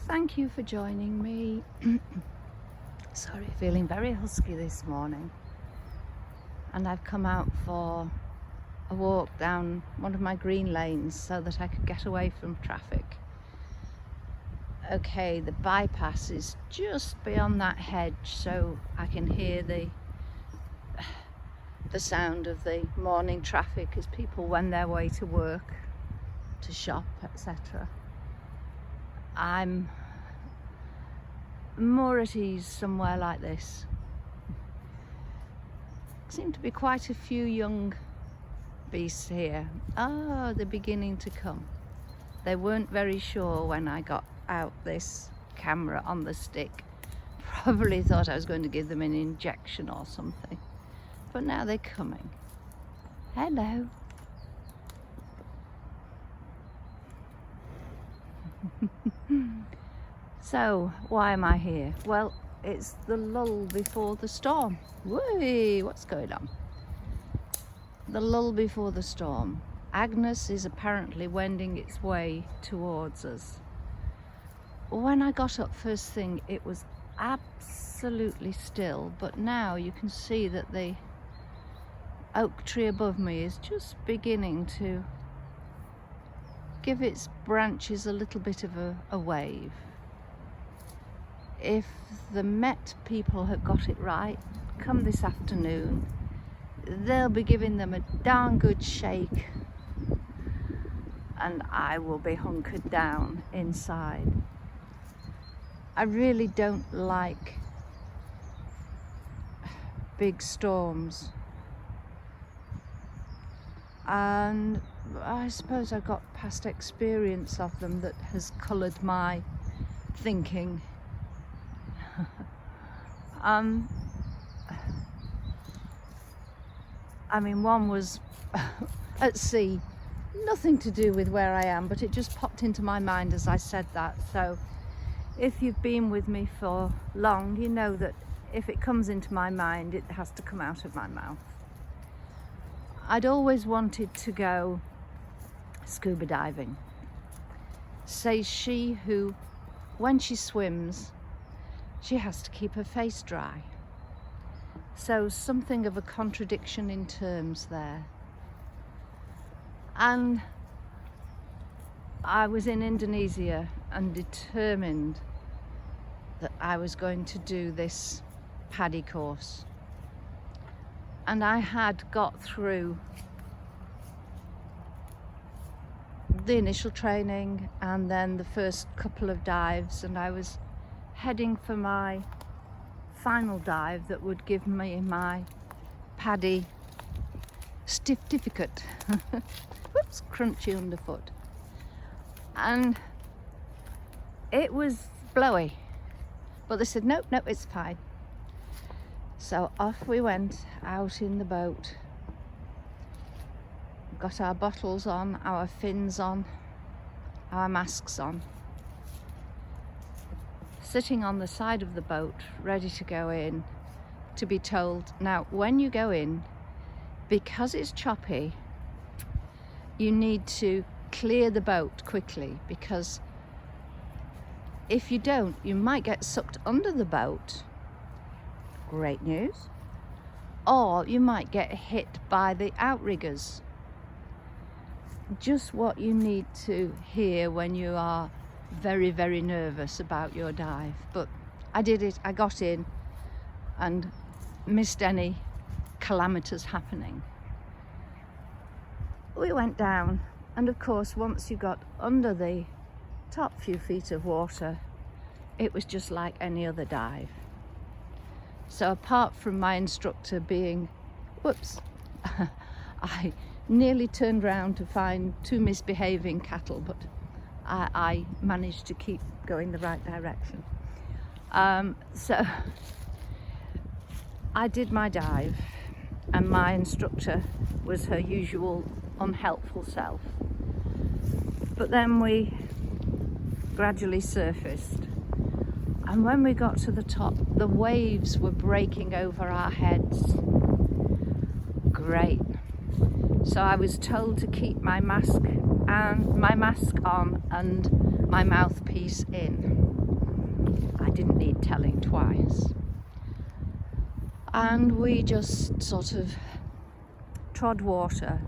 Thank you for joining me. Sorry, feeling very husky this morning. And I've come out for a walk down one of my green lanes so that I could get away from traffic. Okay, the bypass is just beyond that hedge, so I can hear the sound of the morning traffic as people wend their way to work, to shop, etc. I'm more at ease somewhere like this. Seem to be quite a few young beasts here. Oh, they're beginning to come. They weren't very sure when I got out this camera on the stick. Probably thought I was going to give them an injection or something. But now they're coming. Hello. So, why am I here? Well, it's the lull before the storm. Whee! What's going on? The lull before the storm. Agnes is apparently wending its way towards us. When I got up first thing, it was absolutely still, but now you can see that the oak tree above me is just beginning to give its branches a little bit of a wave. If the Met people have got it right, come this afternoon, they'll be giving them a darn good shake, and I will be hunkered down inside. I really don't like big storms, and I suppose I've got past experience of them that has coloured my thinking. I mean, one was at sea, nothing to do with where I am, but it just popped into my mind as I said that. So if you've been with me for long, you know that if it comes into my mind, it has to come out of my mouth. I'd always wanted to go scuba diving. Says she who, when she swims, she has to keep her face dry. So something of a contradiction in terms there. And I was in Indonesia and determined that I was going to do this PADI course. And I had got through the initial training and then the first couple of dives, and I was heading for my final dive that would give me my PADI certificate. Whoops, crunchy underfoot. And it was blowy, but they said nope, it's fine. So off we went out in the boat, got our bottles on, our fins on, our masks on, sitting on the side of the boat ready to go in, to be told, now when you go in, because it's choppy, you need to clear the boat quickly, because if you don't, you might get sucked under the boat. Great news. Or you might get hit by the outriggers. Just what you need to hear when you are very, very nervous about your dive. But I did it, I got in and missed any calamities happening. We went down, and of course once you got under the top few feet of water, it was just like any other dive. So apart from my instructor being, whoops, I nearly turned round to find two misbehaving cattle, but I managed to keep going the right direction. So I did my dive, and my instructor was her usual unhelpful self. But then we gradually surfaced, and when we got to the top, the waves were breaking over our heads. Great. So I was told to keep my mask and my mask on and my mouthpiece in. I didn't need telling twice. And we just sort of trod water.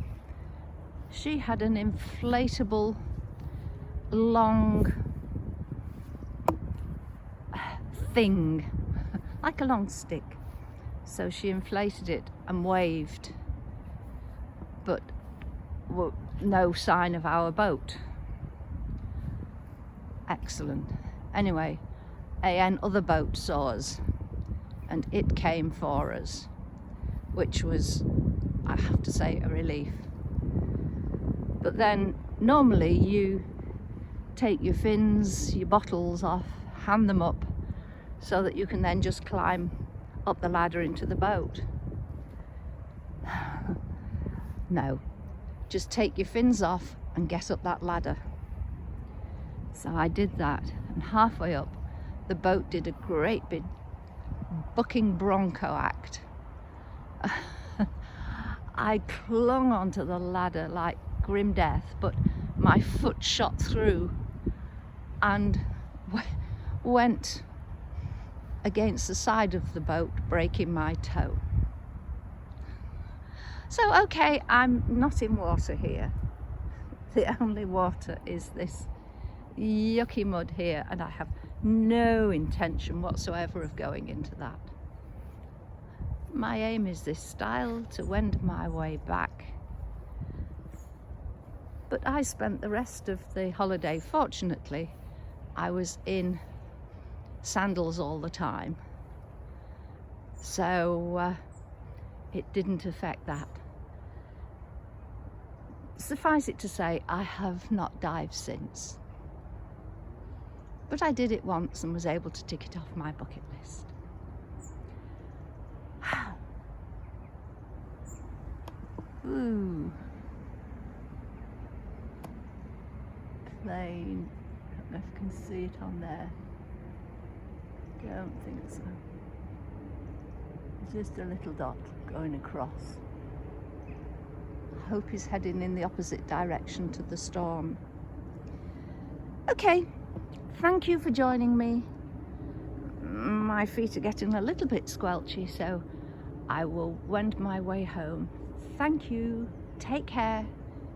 She had an inflatable long thing, like a long stick. So she inflated it and waved, but no sign of our boat. Excellent. Anyway, another boat saw us and it came for us, which was, I have to say, a relief. But then normally you take your fins, your bottles off, hand them up so that you can then just climb up the ladder into the boat. No, just take your fins off and get up that ladder. So I did that, and halfway up the boat did a great big bucking bronco act. I clung onto the ladder like grim death, but my foot shot through and went against the side of the boat, breaking my toe. So okay, I'm not in water here. The only water is this yucky mud here, and I have no intention whatsoever of going into that. My aim is this style to wend my way back. But I spent the rest of the holiday, fortunately, I was in sandals all the time. So it didn't affect that. Suffice it to say, I have not dived since. But I did it once and was able to tick it off my bucket list. Ooh. Plane. I don't know if you can see it on there. Don't think so. It's just a little dot going across. I hope he's heading in the opposite direction to the storm. Okay, thank you for joining me. My feet are getting a little bit squelchy, so I will wend my way home. Thank you. Take care.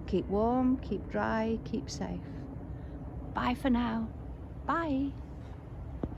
Keep warm, keep dry, keep safe. Bye for now. Bye.